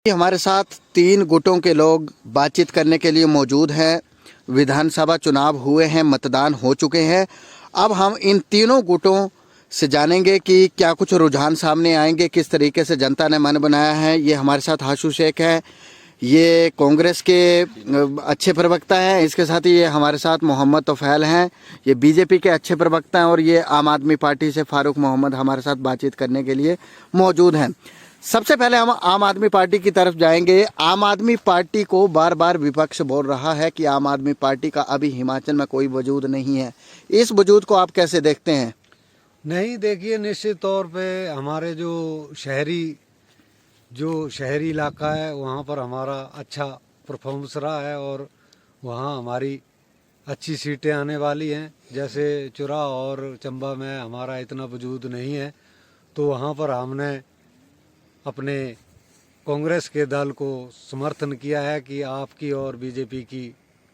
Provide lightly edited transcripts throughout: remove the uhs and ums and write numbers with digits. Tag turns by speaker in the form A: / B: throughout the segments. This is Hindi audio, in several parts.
A: हमारे साथ 3 गुटों के लोग बातचीत करने के लिए मौजूद हैं। विधानसभा चुनाव हुए हैं, मतदान हो चुके हैं। अब हम इन तीनों गुटों से जानेंगे कि क्या कुछ रुझान सामने आएंगे, किस तरीके से जनता ने मन बनाया है। ये हमारे साथ हाशू शेख हैं, ये कांग्रेस के अच्छे प्रवक्ता हैं। इसके साथ ही ये हमारे साथ मोहम्मद तोफैल हैं, ये बीजेपी के अच्छे प्रवक्ता हैं, और ये आम आदमी पार्टी से फारूक मोहम्मद हमारे साथ बातचीत करने के लिए मौजूद हैं। सबसे पहले हम आम आदमी पार्टी की तरफ जाएंगे। आम आदमी पार्टी को बार बार विपक्ष बोल रहा है कि आम आदमी पार्टी का अभी हिमाचल में कोई वजूद नहीं है। इस वजूद को आप कैसे देखते हैं?
B: नहीं, देखिए, निश्चित तौर पे हमारे जो शहरी इलाका है वहाँ पर हमारा अच्छा परफॉर्मेंस रहा है और वहाँ हमारी अच्छी सीटें आने वाली हैं। जैसे चुरा और चंबा में हमारा इतना वजूद नहीं है, तो वहाँ पर हमने अपने कांग्रेस के दल को समर्थन किया है कि आपकी और बीजेपी की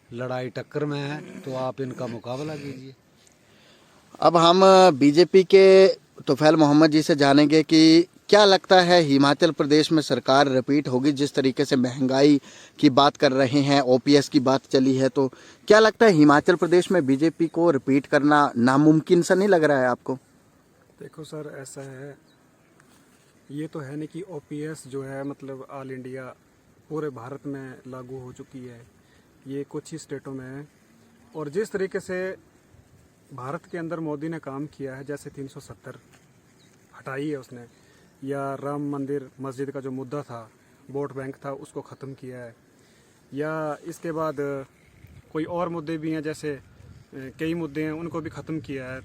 B: लड़ाई टक्कर में है, तो आप इनका मुकाबला कीजिए।
A: अब हम बीजेपी के तोफैल मोहम्मद जी से जानेंगे कि क्या लगता है हिमाचल प्रदेश में सरकार रिपीट होगी? जिस तरीके से महंगाई की बात कर रहे हैं, ओपीएस की बात चली है, तो क्या लगता है हिमाचल प्रदेश में बीजेपी को रिपीट करना नामुमकिन सा नहीं लग रहा है आपको?
C: देखो सर, ऐसा है, ये तो है नहीं कि ओपीएस जो है मतलब ऑल इंडिया पूरे भारत में लागू हो चुकी है। ये कुछ ही स्टेटों में है। और जिस तरीके से भारत के अंदर मोदी ने काम किया है, जैसे 370 हटाई है उसने, या राम मंदिर मस्जिद का जो मुद्दा था, वोट बैंक था, उसको ख़त्म किया है, या इसके बाद कोई और मुद्दे भी हैं, जैसे कई मुद्दे हैं, उनको भी ख़त्म किया है।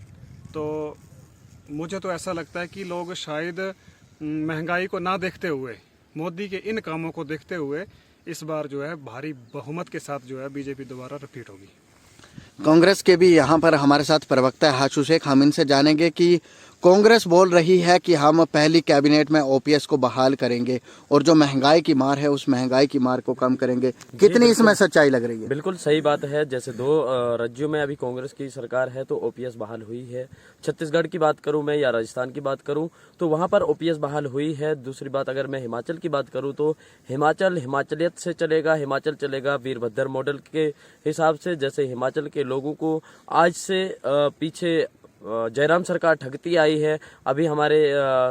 C: तो मुझे तो ऐसा लगता है कि लोग शायद महंगाई को ना देखते हुए, मोदी के इन कामों को देखते हुए, इस बार जो है भारी बहुमत के साथ जो है बीजेपी दोबारा रिपीट होगी।
A: कांग्रेस के भी यहाँ पर हमारे साथ प्रवक्ता है हाशू शेख। हम इनसे जानेंगे कि कांग्रेस बोल रही है कि हम पहली कैबिनेट में ओपीएस को बहाल करेंगे और जो महंगाई की मार है उस महंगाई की मार को कम करेंगे। कितनी इसमें सच्चाई लग रही है?
D: बिल्कुल सही बात है। जैसे 2 राज्यों में अभी कांग्रेस की सरकार है तो ओपीएस बहाल हुई है। छत्तीसगढ़ की बात करूं मैं या राजस्थान की बात करूं तो वहां पर ओपीएस बहाल हुई है। दूसरी बात अगर मैं हिमाचल की बात करूं तो हिमाचल हिमाचलियत से चलेगा, हिमाचल चलेगा वीरभद्र मॉडल के हिसाब से। जैसे हिमाचल के लोगों को आज से पीछे जयराम सरकार ठगती आई है। अभी हमारे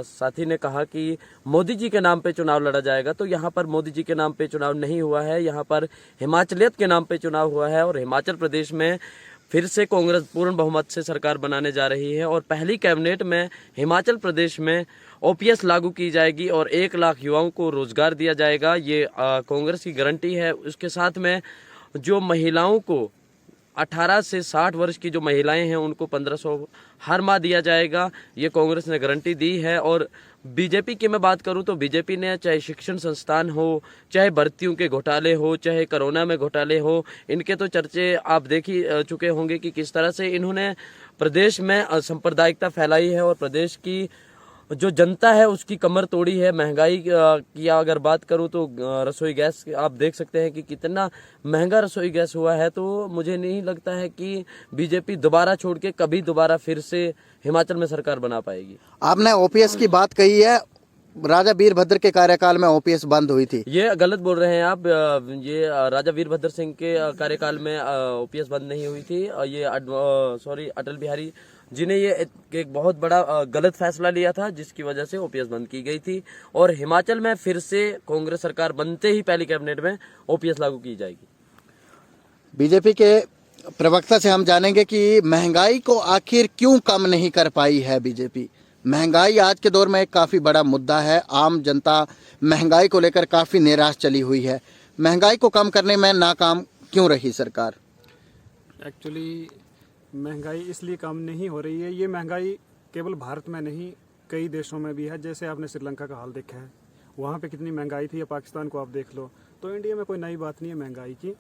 D: साथी ने कहा कि मोदी जी के नाम पे चुनाव लड़ा जाएगा, तो यहाँ पर मोदी जी के नाम पे चुनाव नहीं हुआ है, यहाँ पर हिमाचलियत के नाम पे चुनाव हुआ है। और हिमाचल प्रदेश में फिर से कांग्रेस पूर्ण बहुमत से सरकार बनाने जा रही है और पहली कैबिनेट में हिमाचल प्रदेश में ओपीएस लागू की जाएगी और 1 लाख युवाओं को रोजगार दिया जाएगा। ये कांग्रेस की गारंटी है। उसके साथ में जो महिलाओं को 18 से 60 वर्ष की जो महिलाएं हैं उनको 1500 हर माह दिया जाएगा, ये कांग्रेस ने गारंटी दी है। और बीजेपी की मैं बात करूं तो बीजेपी ने चाहे शिक्षण संस्थान हो, चाहे भर्तियों के घोटाले हो, चाहे कोरोना में घोटाले हो, इनके तो चर्चे आप देख ही चुके होंगे कि किस तरह से इन्होंने प्रदेश में सांप्रदायिकता फैलाई है और प्रदेश की जो जनता है उसकी कमर तोड़ी है। महंगाई की अगर बात करूं तो रसोई गैस आप देख सकते हैं कि कितना महंगा रसोई गैस हुआ है। तो मुझे नहीं लगता है कि बीजेपी दोबारा छोड़ के कभी दोबारा फिर से हिमाचल में सरकार बना पाएगी।
A: आपने ओपीएस की बात कही है, राजा वीरभद्र के कार्यकाल में ओपीएस बंद हुई थी।
D: ये गलत बोल रहे हैं आप। ये राजा वीरभद्र सिंह के कार्यकाल में ओपीएस बंद नहीं हुई थी। ये अटल बिहारी जी ने ये एक बहुत बड़ा गलत फैसला लिया था जिसकी वजह से ओपीएस बंद की गई थी। और हिमाचल में फिर से कांग्रेस सरकार बनते ही पहली कैबिनेट में ओपीएस लागू की जाएगी।
A: बीजेपी के प्रवक्ता से हम जानेंगे कि महंगाई को आखिर क्यों कम नहीं कर पाई है बीजेपी। महंगाई आज के दौर में एक काफ़ी बड़ा मुद्दा है। आम जनता महंगाई को लेकर काफ़ी निराश चली हुई है। महंगाई को कम करने में नाकाम क्यों रही सरकार?
C: एक्चुअली महंगाई इसलिए कम नहीं हो रही है। ये महंगाई केवल भारत में नहीं, कई देशों में भी है। जैसे आपने श्रीलंका का हाल देखा है, वहाँ पे कितनी महंगाई थी, या पाकिस्तान को आप देख लो। तो इंडिया में कोई नई बात नहीं है महंगाई की,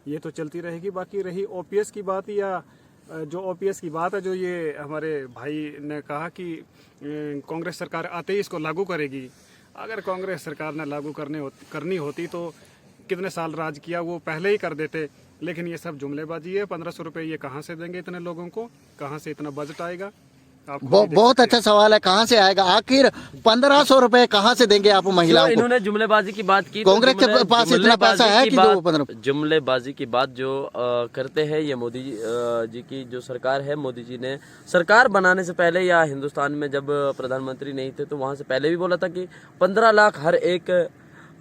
C: ये तो चलती रहेगी। बाकी रही ओपीएस की बात, या जो ओपीएस की बात है, जो ये हमारे भाई ने कहा कि कांग्रेस सरकार आते ही इसको लागू करेगी। अगर कांग्रेस सरकार ने लागू करनी होती तो कितने साल राज किया, वो पहले ही कर देते। लेकिन ये सब जुमलेबाजी है। 1500 रुपये ये कहाँ से देंगे इतने लोगों को? कहाँ से इतना बजट आएगा? आप खुद ही देख
A: बहुत
C: सकते
A: अच्छा सवाल है, कहाँ से आएगा आखिर 1500 रुपए कहाँ से देंगे आप
D: तो
A: महिलाओं को?
D: इन्होंने जुमलेबाजी की बात की, तो
A: कांग्रेस के पास इतना पैसा है कि जो 15
D: जुमलेबाजी की बात जो करते हैं, ये मोदी जी की जो सरकार है, मोदी जी ने सरकार बनाने से पहले या हिंदुस्तान में जब प्रधानमंत्री नहीं थे तो वहां से पहले भी बोला था कि 15 लाख हर एक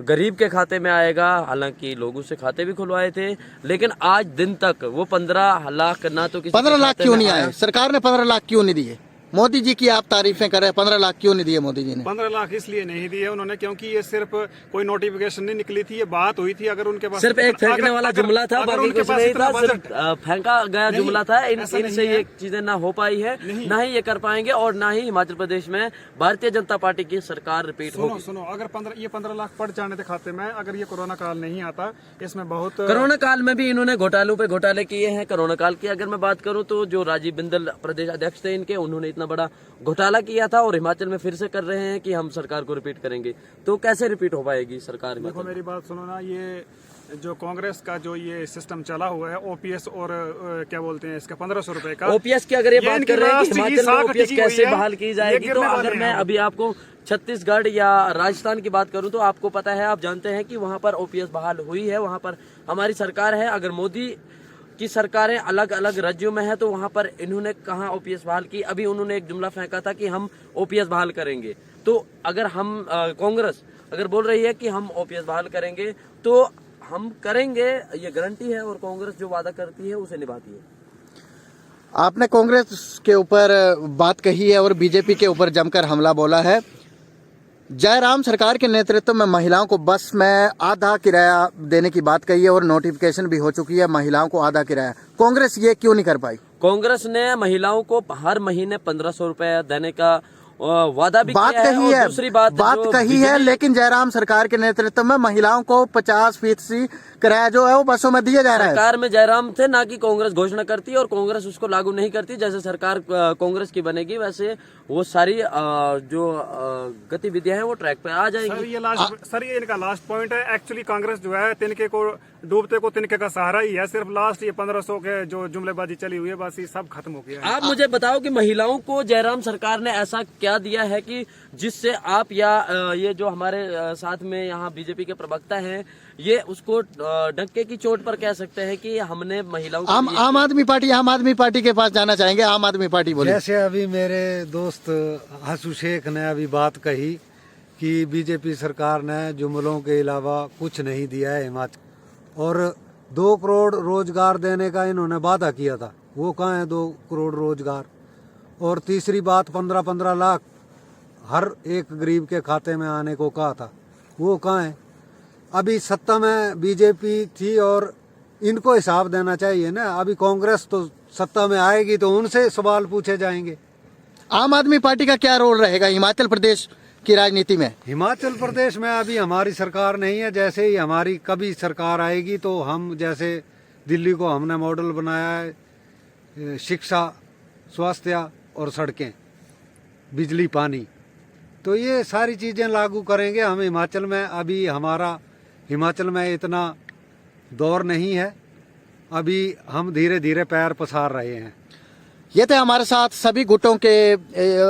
D: गरीब के खाते में आएगा। हालांकि लोगों से खाते भी खुलवाए थे, लेकिन आज दिन तक वो 15 लाख ना तो किसी
A: 15
D: के
A: लाख
D: खाते
A: क्यों
D: में
A: नहीं
D: आया।
A: आए? सरकार ने 15 लाख क्यों नहीं दिए? मोदी जी की आप तारीफें कर रहे हैं, 15 लाख क्यों नहीं दिए मोदी जी ने?
C: 15 लाख इसलिए नहीं दिए उन्होंने क्योंकि ये सिर्फ कोई नोटिफिकेशन नहीं निकली थी, ये बात हुई थी। अगर उनके पास
D: सिर्फ एक फेंकने वाला जुमला था, बाकी कुछ नहीं था, सिर्फ फेंका गया जुमला था। इनसे ये चीजें ना हो पाई है, ना ही ये कर पाएंगे, और ना ही हिमाचल प्रदेश में भारतीय जनता पार्टी की सरकार रिपीट होगी।
C: सुनो, अगर 15 लाख पड़ जाने थे खाते में, अगर ये कोरोना काल नहीं आता, इसमें बहुत
D: कोरोना काल में भी इन्होंने घोटालों पे घोटाले किए हैं। कोरोना काल की अगर मैं बात करूं तो जो राजीव बिंदल प्रदेश अध्यक्ष थे इनके, उन्होंने इतना बड़ा घोटाला किया था, और हिमाचल में फिर से कर रहे हैं कि हम सरकार को रिपीट करेंगे। तो कैसे रिपीट हो पाएगी सरकार?
C: देखो मेरी बात सुनो ना, ये जो कांग्रेस का जो ये सिस्टम चला हुआ है ओपीएस और क्या बोलते हैं इसका 1500 रुपए का,
D: ओपीएस की अगर ये बात
C: इनकी
D: कर रहे हैं कि
C: राष्ट्रीय
D: हिमाचल में
C: साख
D: ओपीएस
C: टिकी
D: कैसे
C: हुई है,
D: बहाल की
C: ये
D: जाएगी, तो
C: गिरने वाले
D: अगर मैं
C: हैं।
D: अभी आपको छत्तीसगढ़ या राजस्थान की बात करूं तो आपको पता है, आप जानते हैं कि वहां पर ओपीएस बहाल हुई है, वहां पर हमारी सरकार है। अगर मोदी की सरकारें अलग अलग राज्यों में है तो वहां पर इन्होंने कहाँ ओपीएस बहाल की? अभी उन्होंने एक जुमला फेंका था कि हम ओपीएस बहाल करेंगे। तो अगर हम कांग्रेस अगर बोल रही है कि हम ओपीएस बहाल करेंगे तो हम करेंगे, ये गारंटी है, और कांग्रेस जो वादा करती है उसे निभाती है।
A: आपने कांग्रेस के ऊपर बात कही है और बीजेपी के ऊपर जमकर हमला बोला है। जयराम सरकार के नेतृत्व में महिलाओं को बस में आधा किराया देने की बात कही है और नोटिफिकेशन भी हो चुकी है महिलाओं को आधा किराया। कांग्रेस ये क्यों नहीं कर पाई?
D: कांग्रेस ने महिलाओं को हर महीने 1500 रुपए देने का वादा भी
A: बात
D: किया
A: कही है,
D: और दूसरी बात जो
A: कही है, लेकिन जयराम सरकार के नेतृत्व में महिलाओं को 50% किराया जो है वो बसों में दिया जा रहा है।
D: सरकार में जयराम थे, ना कि कांग्रेस घोषणा करती है और कांग्रेस उसको लागू नहीं करती। जैसे सरकार कांग्रेस की बनेगी वैसे वो सारी जो गतिविधियां हैं वो ट्रैक पे आ जाएंगी।
C: सर ये इनका लास्ट पॉइंट है। एक्चुअली कांग्रेस जो है तिनके को डूबते को तिनके का सहारा ही है। सिर्फ लास्ट ये 1500 के जो जुमलेबाजी चली हुई है, बस ये सब खत्म हो गया है।
D: आप मुझे बताओ कि महिलाओं को जयराम सरकार ने ऐसा क्या दिया है कि जिससे आप या ये जो हमारे साथ में यहाँ बीजेपी के प्रवक्ता हैं ये उसको डंके की चोट पर कह सकते हैं कि हमने महिलाओं को
A: आम आदमी पार्टी के पास जाना चाहेंगे। आम आदमी पार्टी बोले,
B: जैसे अभी मेरे दोस्त हसू शेख ने अभी बात कही कि बीजेपी सरकार ने जुमलों के अलावा कुछ नहीं दिया है हिमाचल, और 2 करोड़ रोजगार देने का इन्होंने वादा किया था, वो कहाँ है 2 करोड़ रोजगार? और तीसरी बात 15-15 लाख हर एक गरीब के खाते में आने को कहा था, वो कहाँ है? अभी सत्ता में बीजेपी थी और इनको हिसाब देना चाहिए ना। अभी कांग्रेस तो सत्ता में आएगी तो उनसे सवाल पूछे जाएंगे।
A: आम आदमी पार्टी का क्या रोल रहेगा हिमाचल प्रदेश की राजनीति में?
B: हिमाचल प्रदेश में अभी हमारी सरकार नहीं है। जैसे ही हमारी कभी सरकार आएगी तो हम, जैसे दिल्ली को हमने मॉडल बनाया है, शिक्षा, स्वास्थ्य और सड़कें, बिजली, पानी, तो ये सारी चीजें लागू करेंगे हम हिमाचल में। अभी हमारा हिमाचल में इतना दौर नहीं है, अभी हम धीरे धीरे पैर पसार रहे हैं।
A: ये थे हमारे साथ सभी गुटों के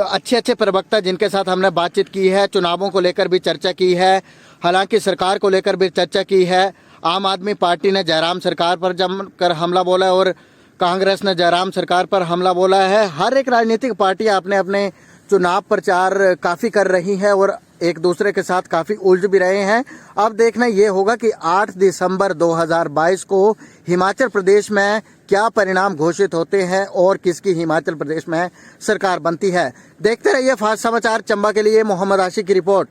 A: अच्छे प्रवक्ता जिनके साथ हमने बातचीत की है, चुनावों को लेकर भी चर्चा की है, हालांकि सरकार को लेकर भी चर्चा की है। आम आदमी पार्टी ने जयराम सरकार पर जमकर हमला बोला है और कांग्रेस ने जयराम सरकार पर हमला बोला है। हर एक राजनीतिक पार्टी अपने अपने चुनाव प्रचार काफी कर रही है और एक दूसरे के साथ काफी उलझ भी रहे हैं। अब देखना ये होगा कि 8 दिसंबर 2022 को हिमाचल प्रदेश में क्या परिणाम घोषित होते हैं और किसकी हिमाचल प्रदेश में सरकार बनती है। देखते रहिए फास्ट समाचार। चंबा के लिए मोहम्मद आशिक की रिपोर्ट।